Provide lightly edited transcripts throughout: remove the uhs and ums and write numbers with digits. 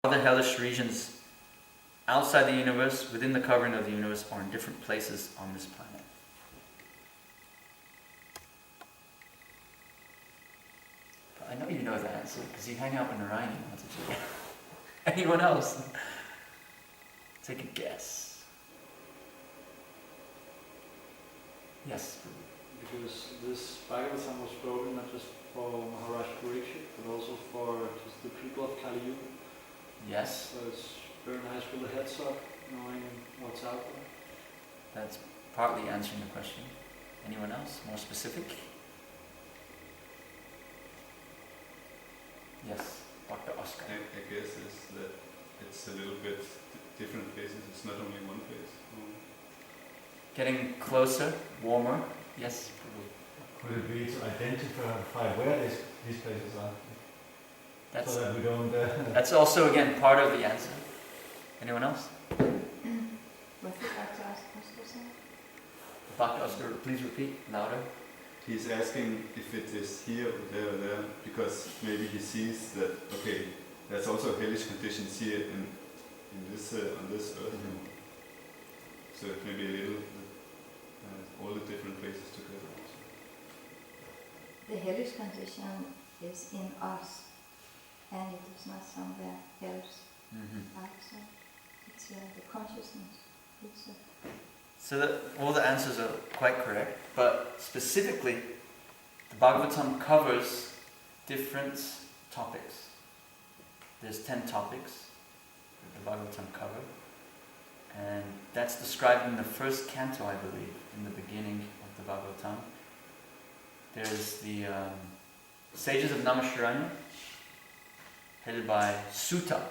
other hellish regions outside the universe, within the covering of the universe, or in different places on this planet. But I know you know the answer, because you hang out in Narayan once a year. Anyone else? Take a guess. Yes? Because this Bhagavatam was spoken not just for Maharaj Parikshit, but also for just the people of Kali Yuga. Yes. So it's very nice with a heads up, knowing what's out there. That's partly answering the question. Anyone else? More specific? Yes, Dr. Oscar. I guess is that it's a little bit different places. It's not only one place. Getting closer, warmer. Yes. Could it be to identify where these places are? That's, so that we don't... that's also, again, part of the answer. Anyone else? What did Dr. Oscar say? Dr. Oscar, please repeat louder. He's asking if it is here or there, because maybe he sees that, okay, there's also hellish conditions here in this on this earth. Mm-hmm. So it may be a little all the different places together. The hellish condition is in us, and it is not somewhere else. Mm-hmm. Outside. It's the consciousness. It's So all the answers are quite correct, but specifically, the Bhagavatam covers different topics. There's 10 topics that the Bhagavatam cover, and that's described in the first canto, I believe, in the beginning of the Bhagavatam. There's the sages of Namaskiranya, headed by Sutta,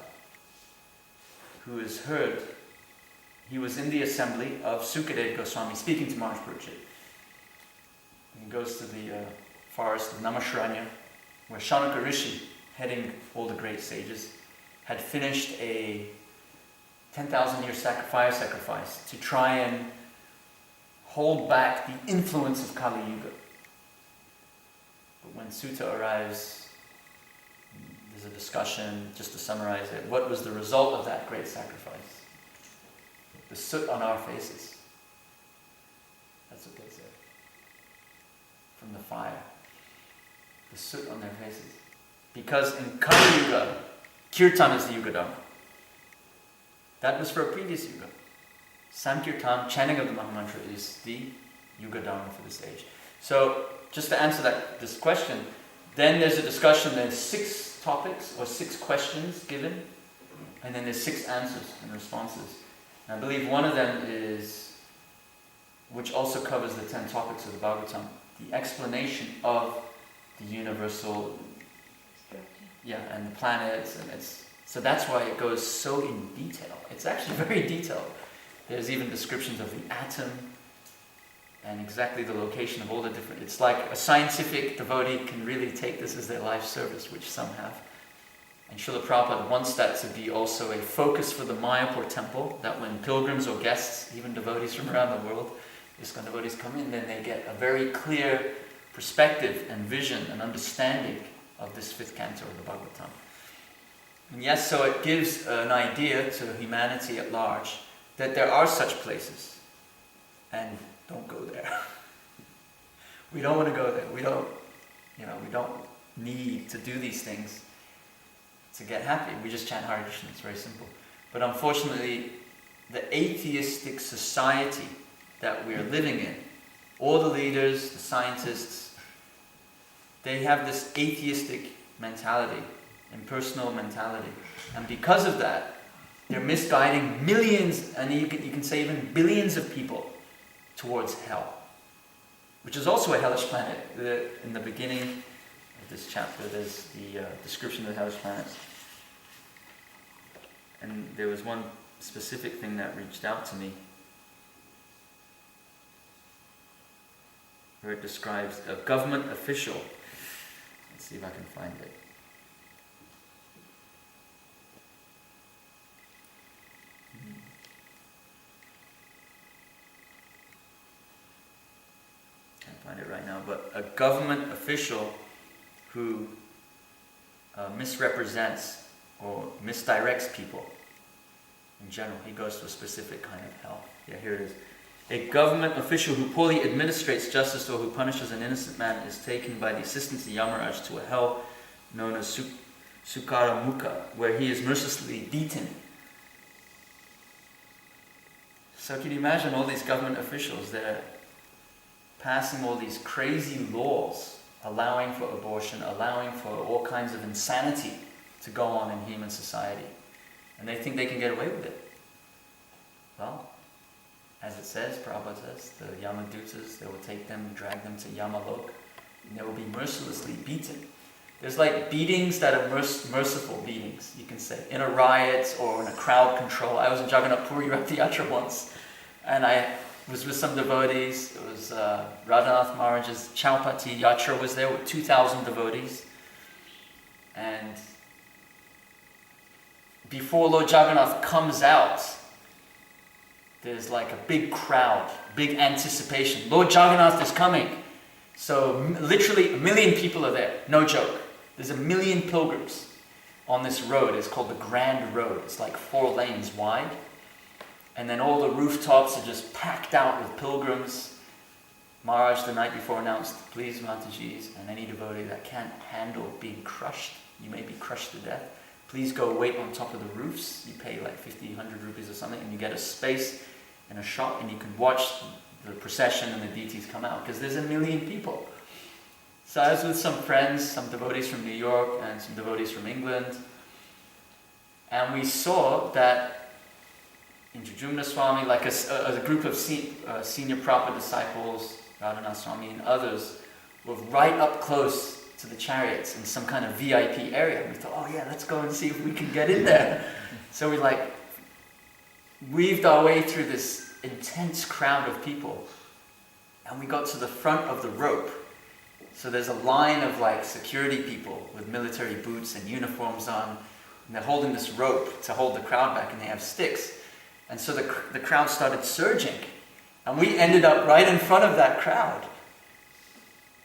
who is heard. He was in the assembly of Sukadeva Goswami speaking to Maharaj Parikshit. He goes to the forest of Namaskiranya, where Shanaka Rishi, heading all the great sages, had finished a 10,000-year fire sacrifice to try and hold back the influence of Kali Yuga. But when Sutta arrives, there's a discussion, just to summarize it, what was the result of that great sacrifice? The soot on our faces. That's what they said. From the fire. The soot on their faces. Because in Kali Yuga, Kirtan is the Yuga Dharma. That was for a previous Yuga. Sankirtan, chanting of the Mahamantra, is the Yuga Dharma for this age. So, just to answer this question, then there's a discussion, there's 6 topics or 6 questions given, and then there's 6 answers and responses. And I believe one of them is, which also covers the 10 topics of the Bhagavatam, the explanation of the universal, and the planets, and so that's why it goes so in detail. It's actually very detailed. There's even descriptions of the atom and exactly the location of all the different... It's like a scientific devotee can really take this as their life service, which some have. And Srila Prabhupada wants that to be also a focus for the Mayapur temple, that when pilgrims or guests, even devotees from around the world, ISKCON devotees come in, then they get a very clear perspective and vision and understanding of this 5th canto of the Bhagavatam. And yes, so it gives an idea to humanity at large that there are such places, and don't go there. We don't want to go there. We don't need to do these things to get happy. We just chant Hare Krishna. It's very simple. But unfortunately, the atheistic society that we are living in, all the leaders, the scientists, they have this atheistic mentality, impersonal mentality. And because of that, they're misguiding millions, and you can say even billions of people towards hell, which is also a hellish planet. In the beginning of this chapter, there's the description of the hellish planets. And there was one specific thing that reached out to me, where it describes a government official. Let's see if I can find it. Can't find it right now, but a government official who misrepresents or misdirects people in general. He goes to a specific kind of hell. Yeah, here it is. A government official who poorly administrates justice or who punishes an innocent man is taken by the assistance of Yamaraj to a hell known as Sukaramukha, where he is mercilessly beaten. So can you imagine all these government officials? They're passing all these crazy laws, allowing for abortion, allowing for all kinds of insanity to go on in human society. And they think they can get away with it. Well, as it says, Prabhupada says, the Yamadutas, they will take them, drag them to Yamalok, and they will be mercilessly beaten. There's like beatings that are merciful beatings, you can say, in a riot or in a crowd control. I was in Jagannath Puri Rati Yatra once, and I was with some devotees. It was Radhanath Maharaj's Chaupati Yatra was there with 2,000 devotees. And before Lord Jagannath comes out, there's like a big crowd, big anticipation. Lord Jagannath is coming. So literally 1 million people are there, no joke. There's 1 million pilgrims on this road. It's called the Grand Road. It's like 4 lanes wide. And then all the rooftops are just packed out with pilgrims. Maharaj the night before announced, please Matajis and any devotee that can't handle being crushed, you may be crushed to death, please go wait on top of the roofs. You pay like 50, 100 rupees or something, and you get a space in a shop, and you can watch the procession and the deities come out, because there's 1 million people. So I was with some friends, some devotees from New York and some devotees from England, and we saw that in Jujumna Swami, like a group of senior Prabhupada disciples, Radhanath Swami and others, were right up close to the chariots in some kind of VIP area. We thought, oh yeah, let's go and see if we can get in there. So we like weaved our way through this intense crowd of people, and we got to the front of the rope. So there's a line of like security people with military boots and uniforms on, and they're holding this rope to hold the crowd back, and they have sticks. And so the crowd started surging, and we ended up right in front of that crowd,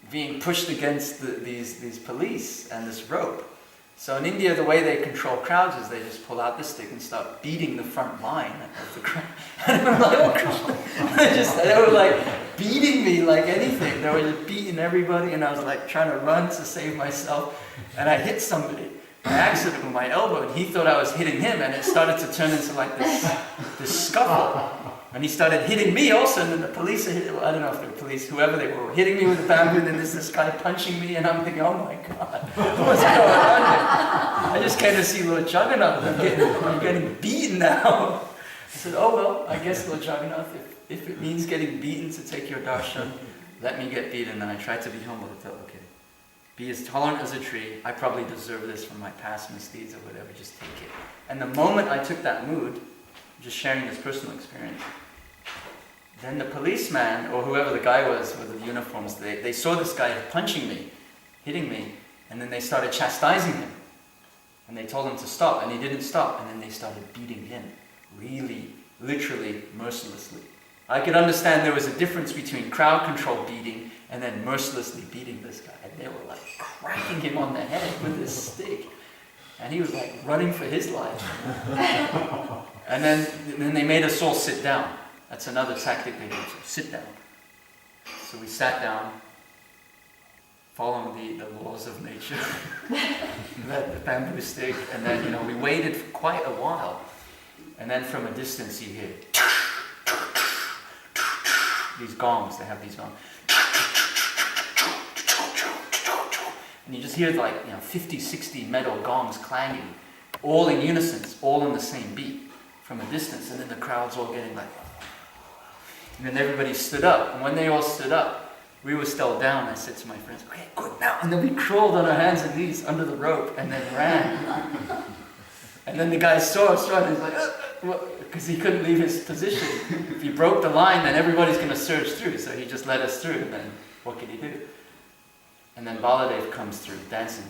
being pushed against these police and this rope. So in India, the way they control crowds is they just pull out the stick and start beating the front line of the crowd. And I'm like, oh God. They were like beating me like anything. They were just beating everybody, and I was like trying to run to save myself. And I hit somebody by accident with my elbow, and he thought I was hitting him, and it started to turn into like this scuffle. And he started hitting me also, and then the police, I don't know if they were police, whoever they were hitting me with a bamboo, and then there's this guy punching me, and I'm thinking, oh my God, what's going on here? I just came to see Lord Jagannath, I'm getting beaten now. I said, oh well, I guess Lord Jagannath, if it means getting beaten to take your darshan, let me get beaten. And I tried to be humble. I thought, okay, be as tolerant as a tree. I probably deserve this from my past misdeeds or whatever, just take it. And the moment I took that mood, just sharing this personal experience, then the policeman, or whoever the guy was with the uniforms, they saw this guy punching me, hitting me, and then they started chastising him. And they told him to stop, and he didn't stop, and then they started beating him, really, literally, mercilessly. I could understand there was a difference between crowd control beating and then mercilessly beating this guy. And they were like cracking him on the head with this stick. And he was like running for his life. And then they made us all sit down. That's another tactic they do. So sit down. So we sat down, following the laws of nature. That the bamboo stick, and then we waited for quite a while. And then from a distance you hear these gongs. They have these gongs. And you just hear like 50, 60 metal gongs clanging, all in unison, all in the same beat from a distance. And then the crowd's all getting like, and then everybody stood up. And when they all stood up, we were still down. I said to my friends, okay, good now. And then we crawled on our hands and knees under the rope and then ran. And then the guy saw us run and he's like, because he couldn't leave his position. If he broke the line, then everybody's going to surge through. So he just let us through. And then what could he do? And then Baladev comes through, dancing.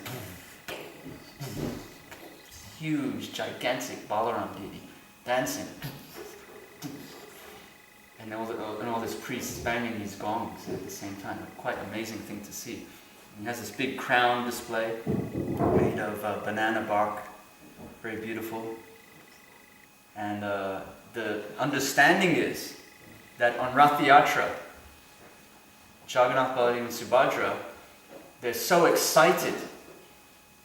Huge, gigantic Balaram deity, dancing. And all these priests banging these gongs at the same time. Quite amazing thing to see. And he has this big crown display made of banana bark. very beautiful. And the understanding is that on Rath Yatra, Jagannath, Baladev and Subhadra, they're so excited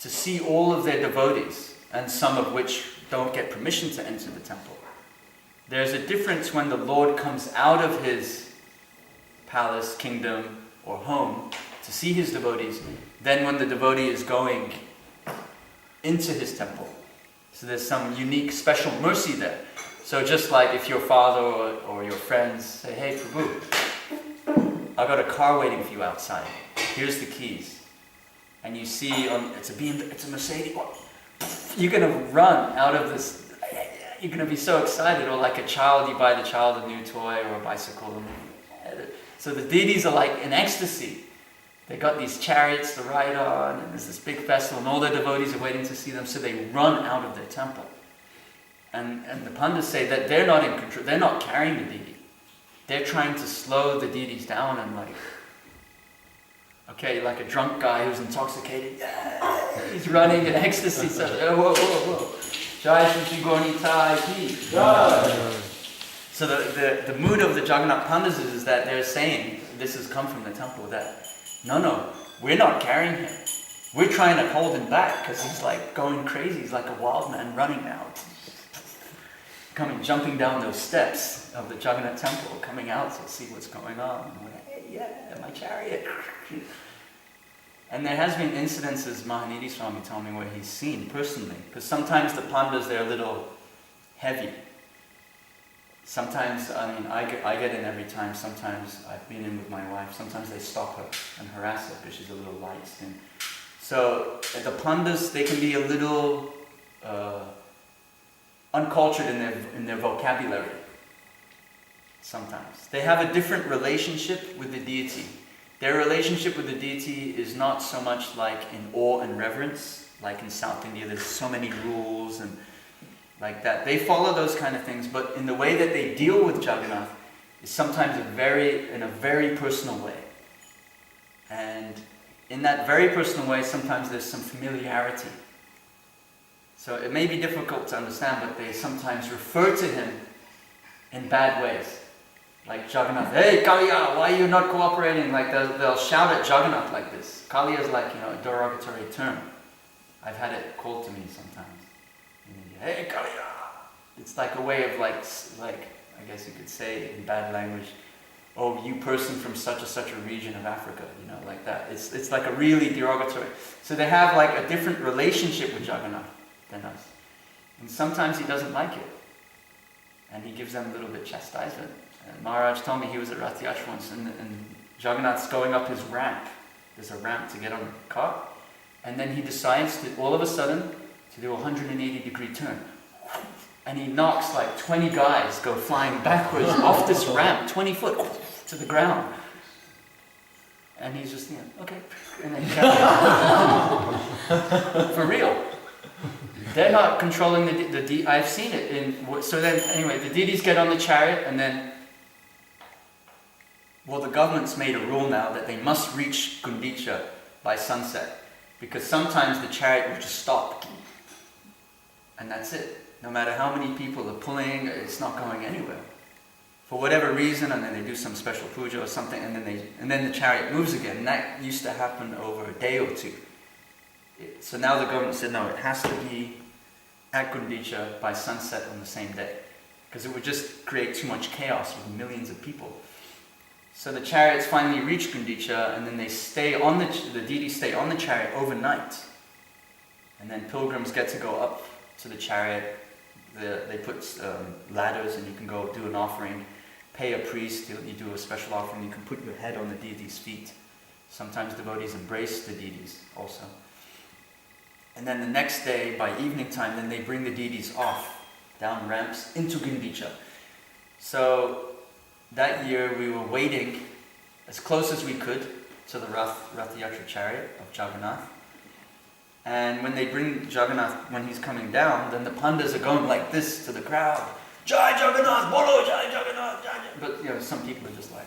to see all of their devotees, and some of which don't get permission to enter the temple. There's a difference when the Lord comes out of his palace, kingdom, or home to see his devotees than when the devotee is going into his temple. So there's some unique, special mercy there. So just like if your father or your friends say, "Hey Prabhu, I got a car waiting for you outside. Here's the keys." And you see, it's a Mercedes. You're going to run out of this. You're going to be so excited. Or like a child, you buy the child a new toy or a bicycle. So the deities are like in ecstasy. They got these chariots to ride on, and there's this big festival, and all the devotees are waiting to see them, so they run out of their temple. And the Pandits say that they're not in control, they're not carrying the deity. They're trying to slow the deities down and like a drunk guy who's intoxicated, he's running in ecstasy, so whoa. Jai Shri Gaurnitai Ki. So the mood of the Jagannath Pandits is that they're saying, this has come from the temple, that no, we're not carrying him. We're trying to hold him back because he's like going crazy. He's like a wild man running now. Jumping down those steps of the Jagannath temple, coming out to see what's going on. And we're like, hey, yeah, my chariot. And there has been incidences, Mahanidhi Swami told me, where he's seen personally. Because sometimes the pandas, they're a little heavy. Sometimes, I get in every time. Sometimes I've been in with my wife. Sometimes they stop her and harass her because she's a little light-skinned. So the pandas, they can be a little uncultured in their vocabulary. Sometimes they have a different relationship with the deity. Their relationship with the deity is not so much like in awe and reverence, like in South India. There's so many rules and like that. They follow those kind of things, but in the way that they deal with Jagannath is sometimes in a very personal way. And in that very personal way, sometimes there's some familiarity. So it may be difficult to understand, but they sometimes refer to him in bad ways. Like Jagannath, "Hey Kaliya, why are you not cooperating?" Like they'll shout at Jagannath like this. Kaliya is like, a derogatory term. I've had it called to me sometimes in India. "Hey Kaliya." It's like a way of like I guess you could say in bad language, "Oh, you person from such a region of Africa," like that. It's like a really derogatory. So they have like a different relationship with Jagannath than us. And sometimes he doesn't like it. And he gives them a little bit chastisement. And Maharaj told me he was at Rath Yatra once, and Jagannath's going up his ramp. There's a ramp to get on the cart. And then he decides to, all of a sudden, to do a 180-degree turn. And he knocks like 20 guys go flying backwards off this ramp, 20 foot, to the ground. And he's just, okay. And then he carries on. For real. They're not controlling the I've seen it. So then, anyway, the deities get on the chariot, and then, the government's made a rule now that they must reach Gundicha by sunset. Because sometimes the chariot will just stop. And that's it. No matter how many people are pulling, it's not going anywhere. For whatever reason, and then they do some special puja or something, and then the chariot moves again. And that used to happen over a day or two. So now the government said, no, it has to be at Gundicha by sunset on the same day. Because it would just create too much chaos with millions of people. So the chariots finally reach Gundicha, and then they stay on the deities stay on the chariot overnight. And then pilgrims get to go up to the chariot. They put ladders, and you can go do an offering. Pay a priest, you do a special offering. You can put your head on the deity's feet. Sometimes devotees embrace the deities also. And then the next day, by evening time, then they bring the deities off, down ramps, into Gundicha. So that year we were waiting as close as we could to the Rath Yatra chariot of Jagannath. And when they bring Jagannath, when he's coming down, then the pandas are going like this to the crowd. Jai Jagannath, Bolo Jai Jagannath, Jai Jagannath. But some people are just like,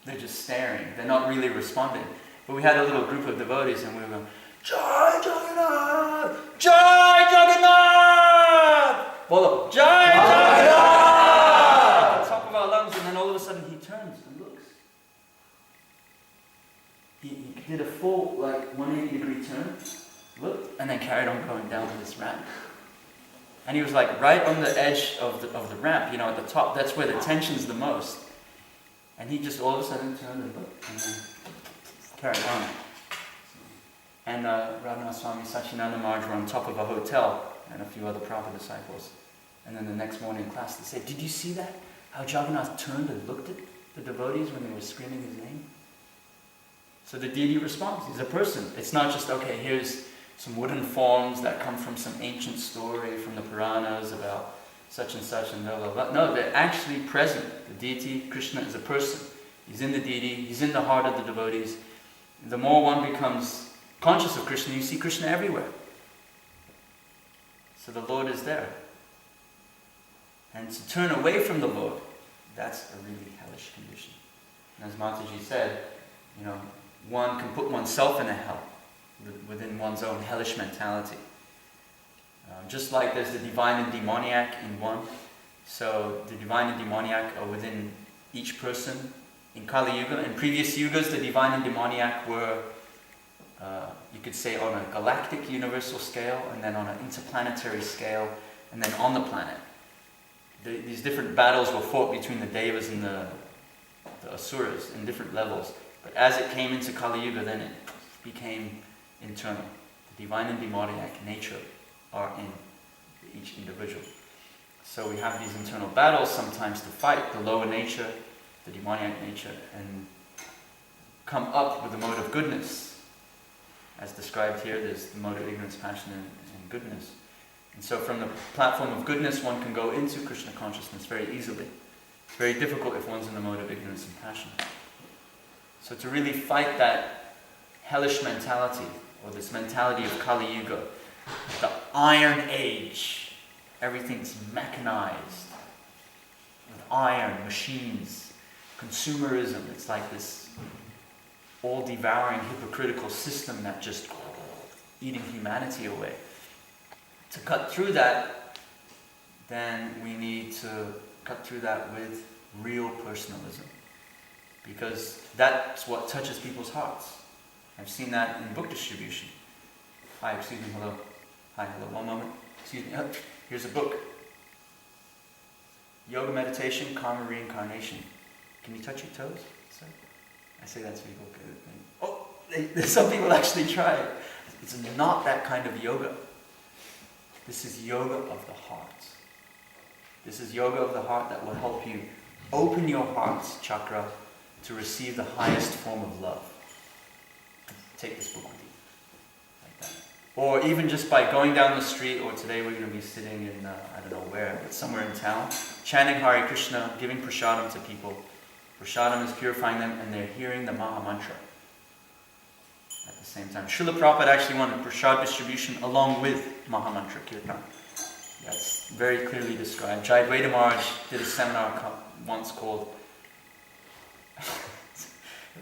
they're just staring. They're not really responding. But we had a little group of devotees, and we were going, Jai Jagannath, Jai Jagannath! Bolo, Jai Jagannath! At the top of our lungs, and then all of a sudden he turns and looks. He did a full, 180-degree turn, looked, and then carried on going down this ramp. And he was right on the edge of the ramp, at the top. That's where the tension's the most. And he just all of a sudden turned and looked, and then carried on. And Radhanath Swami, Satyananda Maharaj were on top of a hotel, and a few other Prabhupada disciples. And then the next morning in class, they said, "Did you see that? How Jagannath turned and looked at the devotees when they were screaming his name?" So the deity responds. He's a person. It's not just, okay, here's some wooden forms that come from some ancient story from the Puranas about such and such and blah, blah, blah. No, they're actually present. The deity, Krishna, is a person. He's in the deity. He's in the heart of the devotees. The more one becomes conscious of Krishna, you see Krishna everywhere. So the Lord is there. And to turn away from the Lord, that's a really hellish condition. And as Mataji said, one can put oneself in a hell within one's own hellish mentality. Just like there's the divine and demoniac in one, so the divine and demoniac are within each person. In Kali Yuga, in previous yugas, the divine and demoniac were, you could say, on a galactic universal scale, and then on an interplanetary scale, and then on the planet. These different battles were fought between the Devas and the Asuras in different levels. But as it came into Kali Yuga, then it became internal. The divine and demoniac nature are in each individual. So we have these internal battles sometimes to fight the lower nature, the demoniac nature, and come up with the mode of goodness. As described here, there's the mode of ignorance, passion, and goodness. And so from the platform of goodness, one can go into Krishna consciousness very easily. It's very difficult if one's in the mode of ignorance and passion. So to really fight that hellish mentality, or this mentality of Kali Yuga, the Iron Age, everything's mechanized, with iron, machines, consumerism, it's like this all-devouring hypocritical system that just eating humanity away. To cut through that, then we need to cut through that with real personalism. Because that's what touches people's hearts. I've seen that in book distribution. Hi, excuse me, hello. Hi, hello, one moment. Excuse me, here's a book. Yoga Meditation, Karma Reincarnation. Can you touch your toes? Sir? I say that to people. Oh, some people actually try it. It's not that kind of yoga. This is yoga of the heart. This is yoga of the heart that will help you open your heart's chakra to receive the highest form of love. Take this book with you. Like that. Or even just by going down the street, or today we're going to be sitting in, I don't know where, but somewhere in town, chanting Hare Krishna, giving prasadam to people. Prasadam is purifying them, and they're hearing the Maha Mantra at the same time. Srila Prabhupada actually wanted prasad distribution along with Maha Mantra Kirtan. That's very clearly described. Jayadvaita Maharaj did a seminar once called,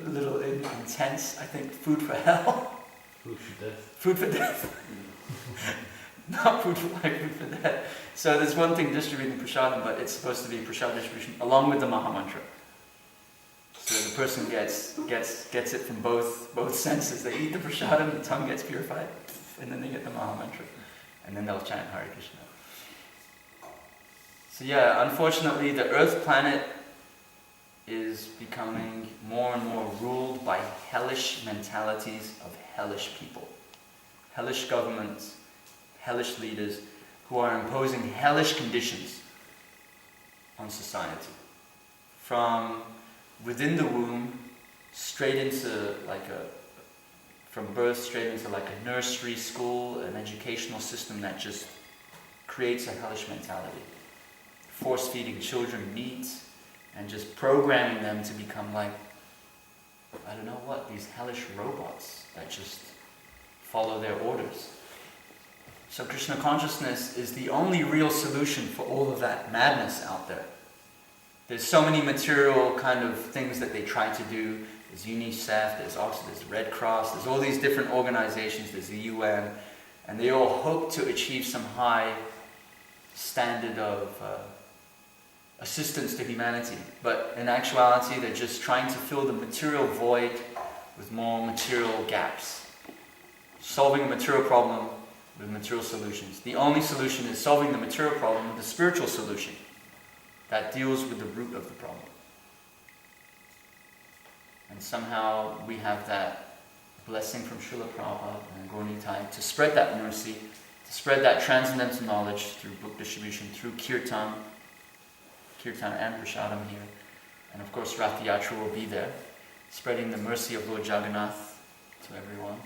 a little intense, I think, Food for Hell. Food for death. Food for death. Not food for life, food for death. So there's one thing distributing prasadam, but it's supposed to be prasad distribution along with the Maha Mantra. So the person gets it from both senses. They eat the prasadam, the tongue gets purified, and then they get the Maha Mantra. And then they'll chant Hare Krishna. So yeah, unfortunately the Earth planet is becoming more and more ruled by hellish mentalities of hellish people. Hellish governments, hellish leaders who are imposing hellish conditions on society. From within the womb, straight into from birth straight into like a nursery school, an educational system that just creates a hellish mentality. Force feeding children meat, and just programming them to become like, I don't know what, these hellish robots that just follow their orders. So Krishna consciousness is the only real solution for all of that madness out there. There's so many material kind of things that they try to do. There's UNICEF, there's Red Cross, there's all these different organizations, there's the UN, And they all hope to achieve some high standard of assistance to humanity. But in actuality, they're just trying to fill the material void with more material gaps. Solving a material problem with material solutions. The only solution is solving the material problem with a spiritual solution that deals with the root of the problem. And somehow we have that blessing from Srila Prabhupada and Gaura Nitai to spread that mercy, to spread that transcendental knowledge through book distribution, through kirtan and prasadam here. And of course Rath Yatra will be there, spreading the mercy of Lord Jagannath to everyone.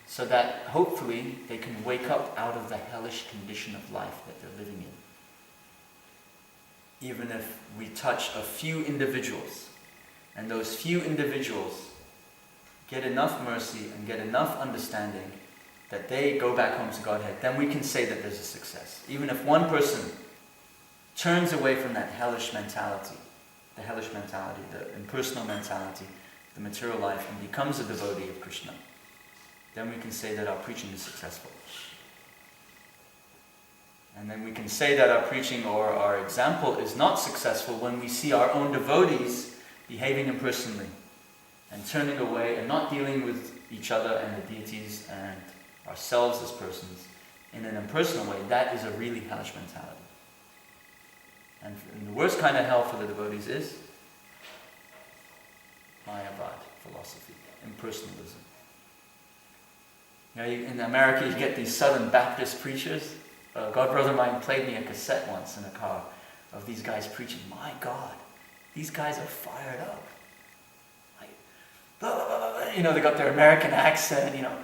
So that hopefully they can wake up out of the hellish condition of life that they're living in. Even if we touch a few individuals, and those few individuals get enough mercy and get enough understanding that they go back home to Godhead, then we can say that there's a success. Even if one person turns away from that hellish mentality, the impersonal mentality, the material life, and becomes a devotee of Krishna, then we can say that our preaching is successful. And then we can say that our preaching or our example is not successful when we see our own devotees behaving impersonally and turning away and not dealing with each other and the deities and ourselves as persons in an impersonal way. That is a really hellish mentality. And the worst kind of hell for the devotees is Mayavad philosophy, impersonalism. You know, in America you get these Southern Baptist preachers. A god brother of mine played me a cassette once in a car of these guys preaching. My God, these guys are fired up. Like, blah, blah, blah, blah. You know, they got their American accent, you know.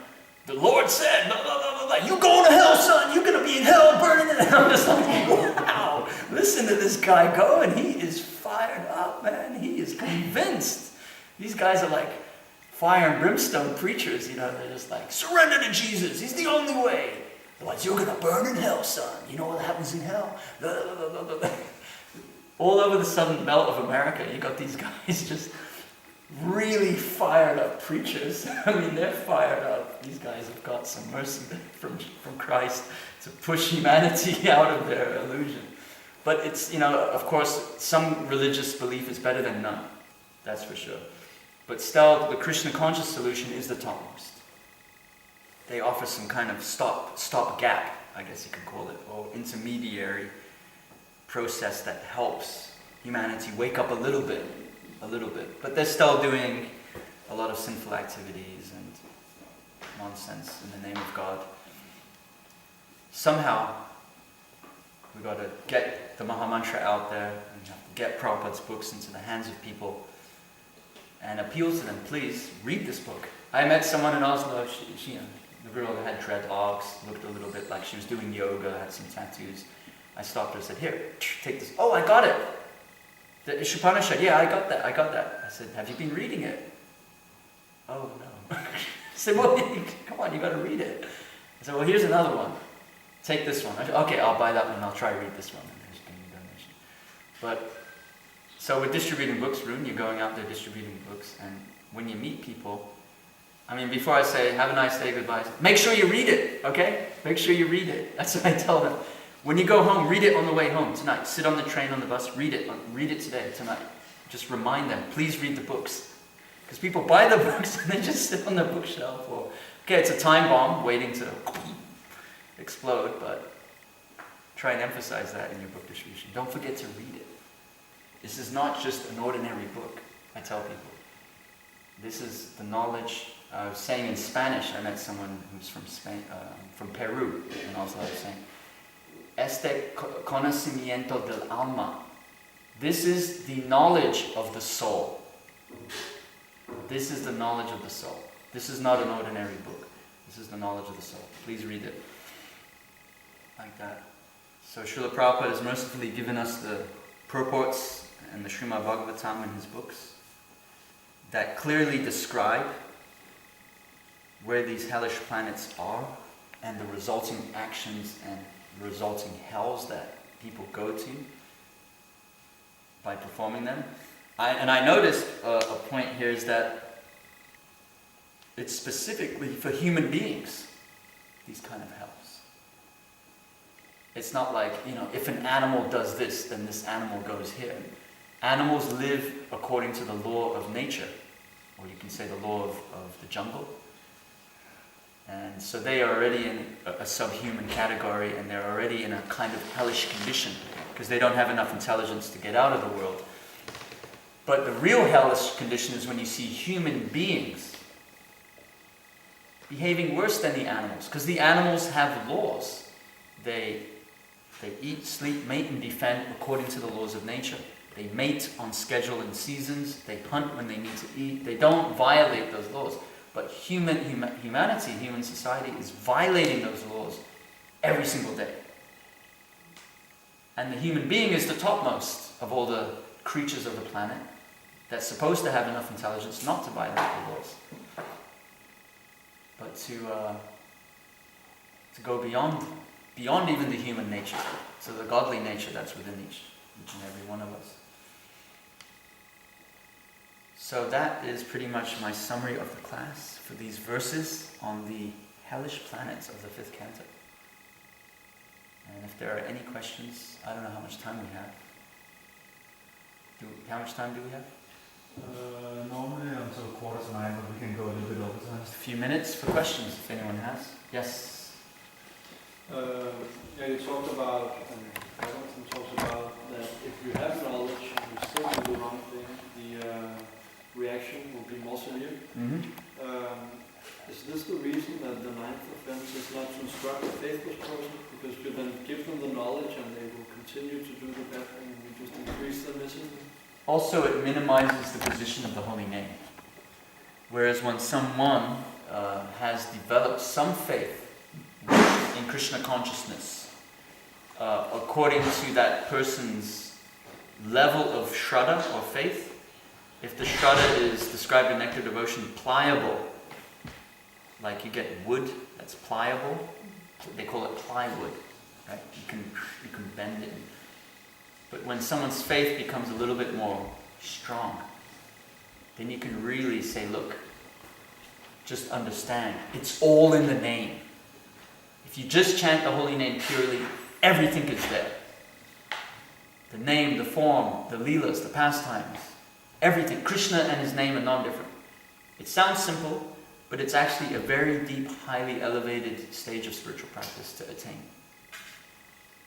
The Lord said, blah, blah, blah, blah, blah. You going to hell, son. You're going to be in hell burning it. And I'm just like, wow, listen to this guy go. And he is fired up, man. He is convinced. These guys are like fire and brimstone preachers, you know. They're just like, surrender to Jesus. He's the only way. Otherwise, you're going to burn in hell, son. You know what happens in hell? Blah, blah, blah, blah, blah. All over the southern belt of America, you got these guys just really fired up preachers. I mean, they're fired up. These guys have got some mercy from Christ to push humanity out of their illusion. But it's, you know, of course, some religious belief is better than none. That's for sure. But still, the Krishna conscious solution is the topmost. They offer some kind of stop gap, I guess you could call it, or intermediary process that helps humanity wake up a little bit. But they're still doing a lot of sinful activities and nonsense in the name of God. Somehow, we've got to get the Mahamantra out there and have to get Prabhupada's books into the hands of people and appeal to them. Please, read this book. I met someone in Oslo, she the girl that had dreadlocks, looked a little bit like she was doing yoga, had some tattoos. I stopped her and said, here, take this. Oh, I got it. The Ishopanishad, yeah, I got that. I said, have you been reading it? Oh, no. I said, well, come on, you got to read it. I said, well, here's another one. Take this one. I said, okay, I'll buy that one, I'll try to read this one. And there's going to be a donation. But, so we're distributing books, Rune, you're going out there distributing books, and when you meet people, I mean, before I say, have a nice day, goodbye, make sure you read it, okay? Make sure you read it. That's what I tell them. When you go home, read it on the way home tonight. Sit on the train, on the bus, read it today, tonight. Just remind them, please read the books. Because people buy the books and they just sit on their bookshelf. Or, okay, it's a time bomb waiting to explode, but try and emphasize that in your book distribution. Don't forget to read it. This is not just an ordinary book, I tell people. This is the knowledge. I was saying in Spanish, I met someone who's from Spain, from Peru, and also I was saying, este conocimiento del alma. This is the knowledge of the soul. This is the knowledge of the soul. This is not an ordinary book. This is the knowledge of the soul. Please read it. Like that. So Srila Prabhupada has mercifully given us the purports and the Srimad Bhagavatam in his books that clearly describe where these hellish planets are and the resulting actions and resulting hells that people go to by performing them. I noticed a point here is that it's specifically for human beings. these kind of hells. It's not like, if an animal does this, then this animal goes here. Animals live according to the law of nature, or you can say the law of the jungle. And so they are already in a subhuman category, and they're already in a kind of hellish condition, because they don't have enough intelligence to get out of the world. But the real hellish condition is when you see human beings behaving worse than the animals, because the animals have laws. They eat, sleep, mate, and defend according to the laws of nature. They mate on schedule and seasons. They hunt when they need to eat. They don't violate those laws. But humanity, human society, is violating those laws every single day. And the human being is the topmost of all the creatures of the planet that's supposed to have enough intelligence not to violate the laws, but to go beyond even the human nature, to the godly nature that's within each and every one of us. So that is pretty much my summary of the class for these verses on the hellish planets of the 5th canto. And if there are any questions, I don't know how much time we have. How much time do we have? Normally until 8:45, but we can go a little bit over time. Just a few minutes for questions, if anyone has. Yes? You talked about, Hamilton talks about that if you have knowledge and you still do the wrong thing, the reaction will be more severe. Mm-hmm. Is this the reason that the 9th offense is not to instruct a faithless person? Because you then give them the knowledge and they will continue to do the bad thing and you just increase their misery? Also, it minimizes the position of the holy name. Whereas when someone has developed some faith in Krishna consciousness, according to that person's level of shraddha or faith, if the shraddha is described in Nectar Devotion pliable, like you get wood that's pliable, they call it plywood, right? You can bend it. But when someone's faith becomes a little bit more strong, then you can really say, look, just understand, it's all in the name. If you just chant the holy name purely, everything is there. The name, the form, the leelas, the pastimes, everything. Krishna and his name are non-different. It sounds simple, but it's actually a very deep, highly elevated stage of spiritual practice to attain.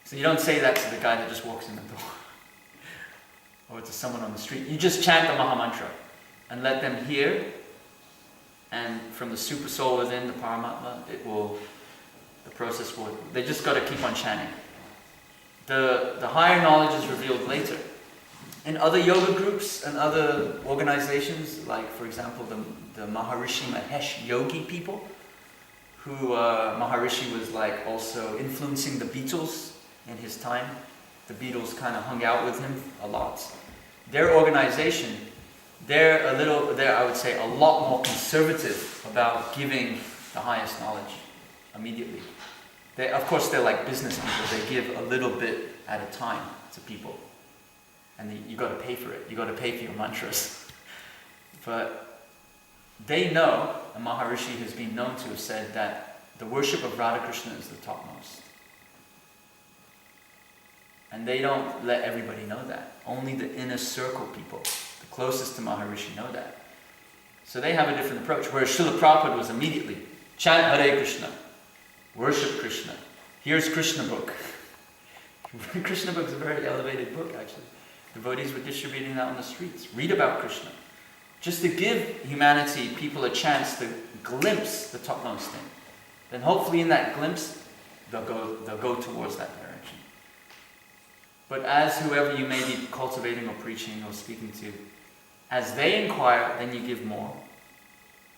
So you don't say that to the guy that just walks in the door or to someone on the street. You just chant the Maha Mantra and let them hear, and from the super soul within, the Paramatma, the process will, they just got to keep on chanting. The higher knowledge is revealed later. In other yoga groups and other organizations, like for example the Maharishi Mahesh Yogi people, who Maharishi was like also influencing the Beatles in his time. The Beatles kind of hung out with him a lot. Their organization, they're I would say a lot more conservative about giving the highest knowledge immediately. Of course they're like business people, they give a little bit at a time to people. And you got to pay for it. You got to pay for your mantras. But they know, and Maharishi has been known to have said that the worship of Radha Krishna is the topmost. And they don't let everybody know that. Only the inner circle people, the closest to Maharishi, know that. So they have a different approach. Whereas Srila Prabhupada was immediately, chant Hare Krishna, worship Krishna. Here's Krishna book. Krishna book is a very elevated book, actually. Devotees were distributing that on the streets. Read about Krishna. Just to give humanity, people a chance to glimpse the topmost thing. Then hopefully in that glimpse, they'll go towards that direction. But as whoever you may be cultivating or preaching or speaking to, as they inquire, then you give more.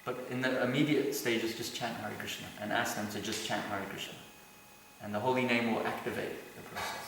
But in the immediate stages, just chant Hare Krishna and ask them to just chant Hare Krishna. And the holy name will activate the process.